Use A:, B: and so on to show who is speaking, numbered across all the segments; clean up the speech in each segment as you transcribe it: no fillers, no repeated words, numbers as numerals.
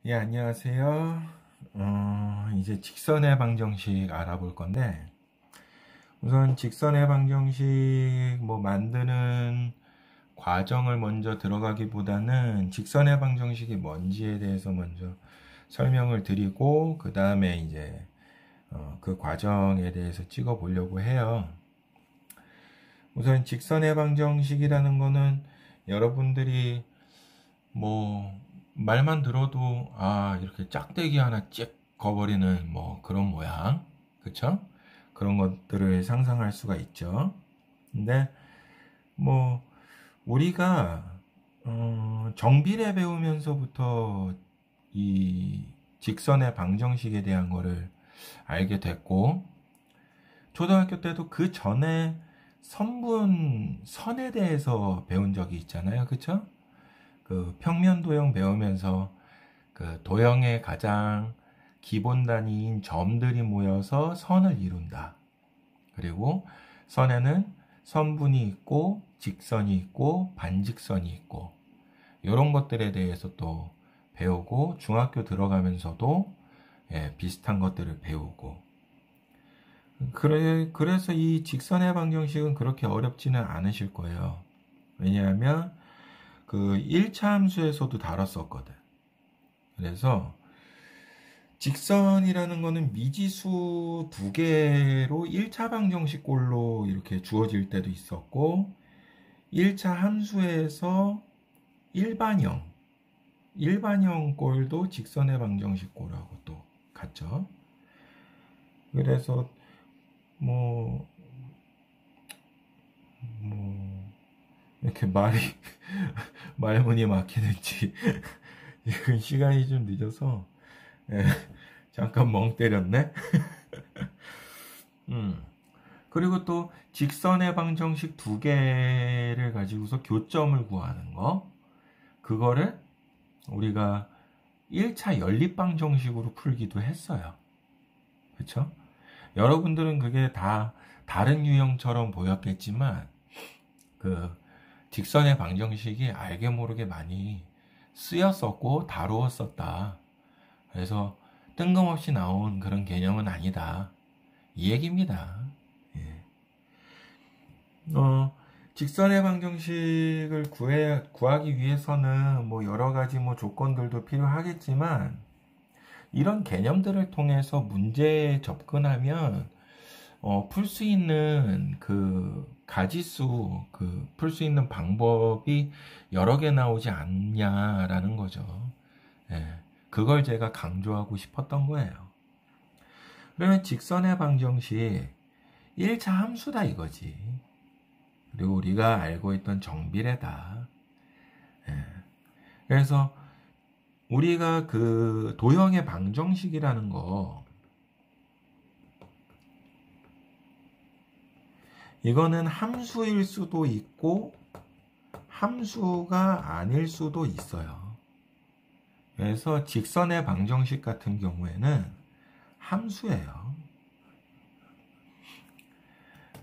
A: 예, 안녕하세요. 이제 직선의 방정식 알아볼 건데, 우선 직선의 방정식 만드는 과정을 먼저 들어가기보다는 직선의 방정식이 뭔지에 대해서 먼저 설명을 드리고, 그 다음에 이제 그 과정에 대해서 찍어 보려고 해요. 우선 직선의 방정식이라는 거는 여러분들이 말만 들어도 이렇게 짝대기 하나 찍 거버리는 그런 모양, 그쵸? 그런 것들을 상상할 수가 있죠. 근데 뭐 우리가 정비례 배우면서부터 이 직선의 방정식에 대한 거를 알게 됐고, 초등학교 때도 그 전에 선에 대해서 배운 적이 있잖아요, 그쵸? 그 평면 도형 배우면서 그 도형의 가장 기본 단위인 점들이 모여서 선을 이룬다. 그리고 선에는 선분이 있고 직선이 있고 반직선이 있고 이런 것들에 대해서 또 배우고, 중학교 들어가면서도 비슷한 것들을 배우고, 그래서 이 직선의 방정식은 그렇게 어렵지는 않으실 거예요. 왜냐하면 그 1차 함수에서도 다뤘었거든. 그래서 직선이라는 거는 미지수 두 개로 1차 방정식꼴로 이렇게 주어질 때도 있었고, 1차 함수에서 일반형 꼴도 직선의 방정식꼴하고 또 같죠. 그래서 뭐, 뭐 이렇게 말문이 막히는지 지금 시간이 좀 늦어서 예, 잠깐 멍 때렸네. 그리고 또 직선의 방정식 두 개를 가지고서 교점을 구하는 거, 그거를 우리가 1차 연립방정식으로 풀기도 했어요. 그쵸? 여러분들은 그게 다 다른 유형처럼 보였겠지만, 그 직선의 방정식이 알게 모르게 많이 쓰였었고 다루었었다. 그래서 뜬금없이 나온 그런 개념은 아니다, 이 얘기입니다. 예. 직선의 방정식을 구하기 위해서는 여러 가지 조건들도 필요하겠지만, 이런 개념들을 통해서 문제에 접근하면 풀 수 있는 그 가지수, 풀 수 있는 방법이 여러 개 나오지 않냐라는 거죠. 예, 그걸 제가 강조하고 싶었던 거예요. 그러면 직선의 방정식 1차 함수다 이거지. 그리고 우리가 알고 있던 정비례다. 예. 그래서 우리가 그 도형의 방정식이라는 거, 이거는 함수일 수도 있고 함수가 아닐 수도 있어요. 그래서 직선의 방정식 같은 경우에는 함수예요.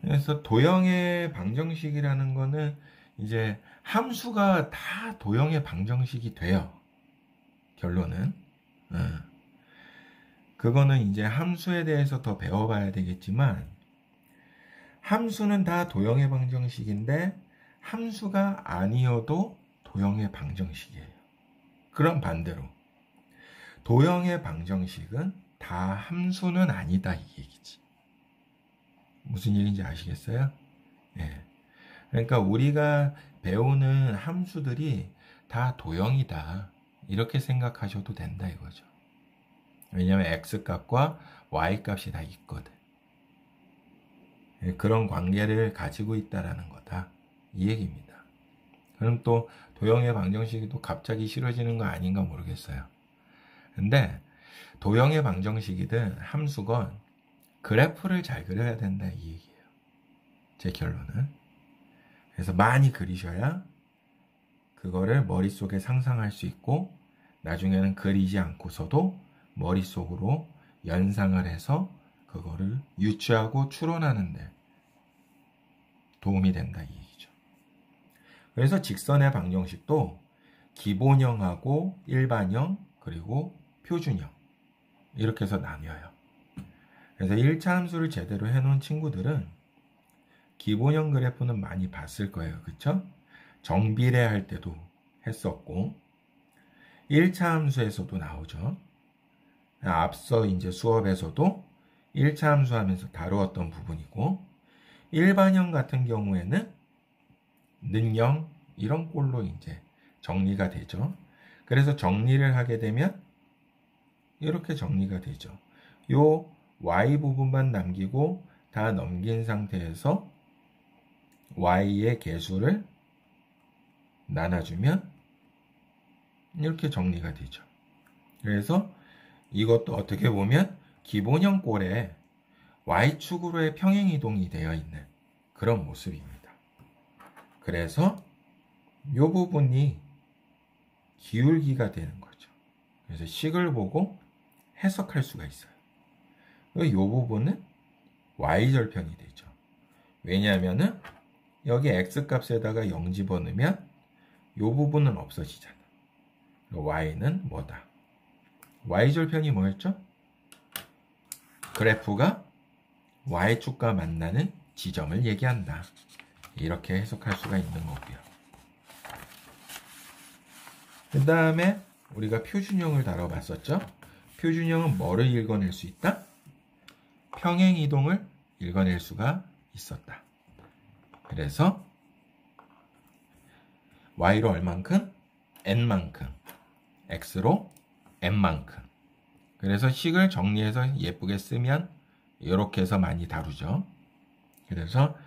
A: 그래서 도형의 방정식이라는 거는 이제 함수가 다 도형의 방정식이 돼요. 결론은. 그거는 이제 함수에 대해서 더 배워봐야 되겠지만, 함수는 다 도형의 방정식인데 함수가 아니어도 도형의 방정식이에요. 그럼 반대로 도형의 방정식은 다 함수는 아니다, 이 얘기지. 무슨 얘기인지 아시겠어요? 네. 그러니까 우리가 배우는 함수들이 다 도형이다, 이렇게 생각하셔도 된다 이거죠. 왜냐하면 x값과 y값이 다 있거든. 그런 관계를 가지고 있다라는 거다, 이 얘기입니다. 그럼 또 도형의 방정식이 또 갑자기 싫어지는 거 아닌가 모르겠어요. 근데 도형의 방정식이든 함수건 그래프를 잘 그려야 된다, 이 얘기예요. 제 결론은. 그래서 많이 그리셔야 그거를 머릿속에 상상할 수 있고, 나중에는 그리지 않고서도 머릿속으로 연상을 해서 그거를 유추하고 추론하는데 도움이 된다, 이 얘기죠. 그래서 직선의 방정식도 기본형하고 일반형, 그리고 표준형 이렇게 해서 나뉘어요. 그래서 1차 함수를 제대로 해놓은 친구들은 기본형 그래프는 많이 봤을 거예요. 그쵸? 정비례 할 때도 했었고 1차 함수에서도 나오죠. 앞서 이제 수업에서도 1차 함수 하면서 다루었던 부분이고 일반형 같은 경우에는 능형 이런 꼴로 이제 정리가 되죠. 그래서 정리를 하게 되면 이렇게 정리가 되죠. 요 y 부분만 남기고 다 넘긴 상태에서 y의 개수를 나눠주면 이렇게 정리가 되죠. 그래서 이것도 어떻게 보면 기본형 꼴에 y축으로의 평행이동이 되어 있는 그런 모습입니다. 그래서 이 부분이 기울기가 되는 거죠. 그래서 식을 보고 해석할 수가 있어요. 이 부분은 y절편이 되죠. 왜냐하면 여기 x값에다가 0 집어넣으면 이 부분은 없어지잖아. y는 뭐다? y절편이 뭐였죠? 그래프가 y축과 만나는 지점을 얘기한다. 이렇게 해석할 수가 있는 거고요. 그 다음에 우리가 표준형을 다뤄봤었죠. 표준형은 뭐를 읽어낼 수 있다? 평행이동을 읽어낼 수가 있었다. 그래서 y로 얼만큼? n만큼, x로 n만큼. 그래서 식을 정리해서 예쁘게 쓰면 이렇게 해서 많이 다루죠. 그래서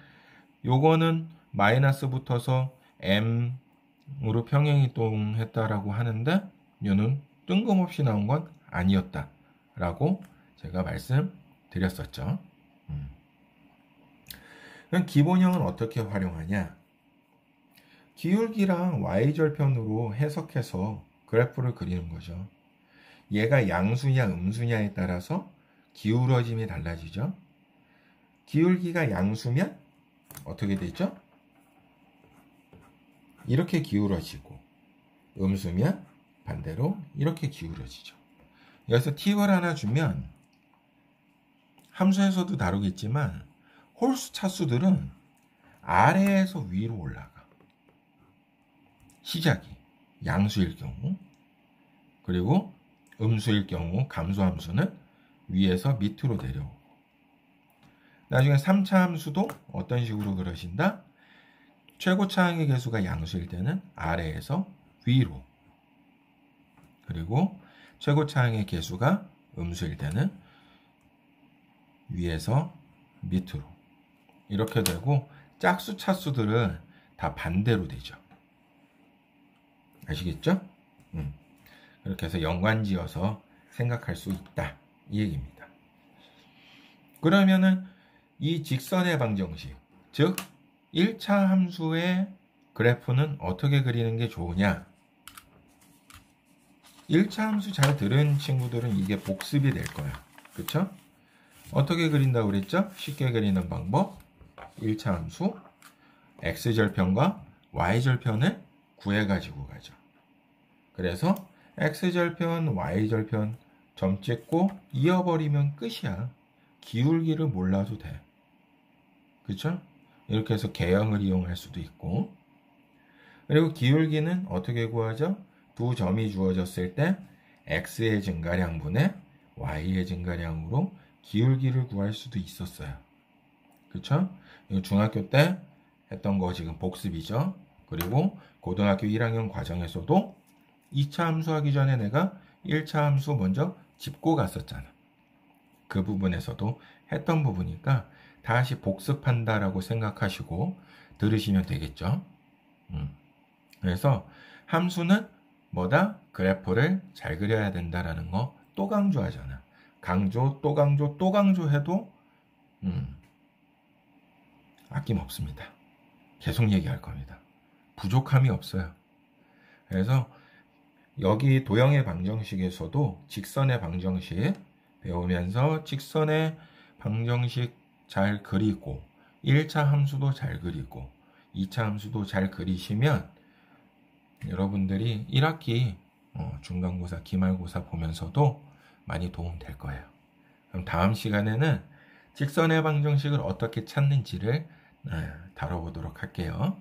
A: 요거는 마이너스 붙어서 m으로 평행이동했다라고 하는데 얘는 뜬금없이 나온 건 아니었다라고 제가 말씀드렸었죠. 그럼 기본형은 어떻게 활용하냐? 기울기랑 y절편으로 해석해서 그래프를 그리는 거죠. 얘가 양수냐 음수냐에 따라서 기울어짐이 달라지죠. 기울기가 양수면 어떻게 되죠? 이렇게 기울어지고 음수면 반대로 이렇게 기울어지죠. 여기서 팁을 하나 주면 함수에서도 다루겠지만 홀수 차수들은 아래에서 위로 올라가. 시작이 양수일 경우 그리고 음수일 경우 감소함수는 위에서 밑으로 내려오고 나중에 3차 함수도 어떤 식으로 그러신다? 최고차항의 개수가 양수일 때는 아래에서 위로 그리고 최고차항의 개수가 음수일 때는 위에서 밑으로 이렇게 되고 짝수 차수들은 다 반대로 되죠. 아시겠죠? 그렇게 해서 연관지어서 생각할 수 있다. 이 얘기입니다. 그러면은 이 직선의 방정식, 즉 1차 함수의 그래프는 어떻게 그리는 게 좋으냐? 1차 함수 잘 들은 친구들은 이게 복습이 될 거야. 그쵸? 어떻게 그린다고 그랬죠? 쉽게 그리는 방법 1차 함수 x절편과 y절편을 구해가지고 가죠. 그래서 x절편, y절편 점 찍고 이어버리면 끝이야. 기울기를 몰라도 돼. 그쵸? 이렇게 해서 개형을 이용할 수도 있고 그리고 기울기는 어떻게 구하죠? 두 점이 주어졌을 때 x의 증가량분의 y의 증가량으로 기울기를 구할 수도 있었어요. 그쵸? 이거 중학교 때 했던 거 지금 복습이죠. 그리고 고등학교 1학년 과정에서도 2차 함수 하기 전에 내가 1차 함수 먼저 짚고 갔었잖아. 그 부분에서도 했던 부분이니까 다시 복습한다라고 생각하시고 들으시면 되겠죠. 그래서 함수는 뭐다? 그래프를 잘 그려야 된다라는 거 또 강조하잖아. 강조, 또 강조, 또 강조해도 아낌없습니다. 계속 얘기할 겁니다. 부족함이 없어요. 그래서 여기 도형의 방정식에서도 직선의 방정식 배우면서 직선의 방정식 잘 그리고 1차 함수도 잘 그리고 2차 함수도 잘 그리시면 여러분들이 1학기 중간고사, 기말고사 보면서도 많이 도움 될 거예요. 그럼 다음 시간에는 직선의 방정식을 어떻게 찾는지를 다뤄보도록 할게요.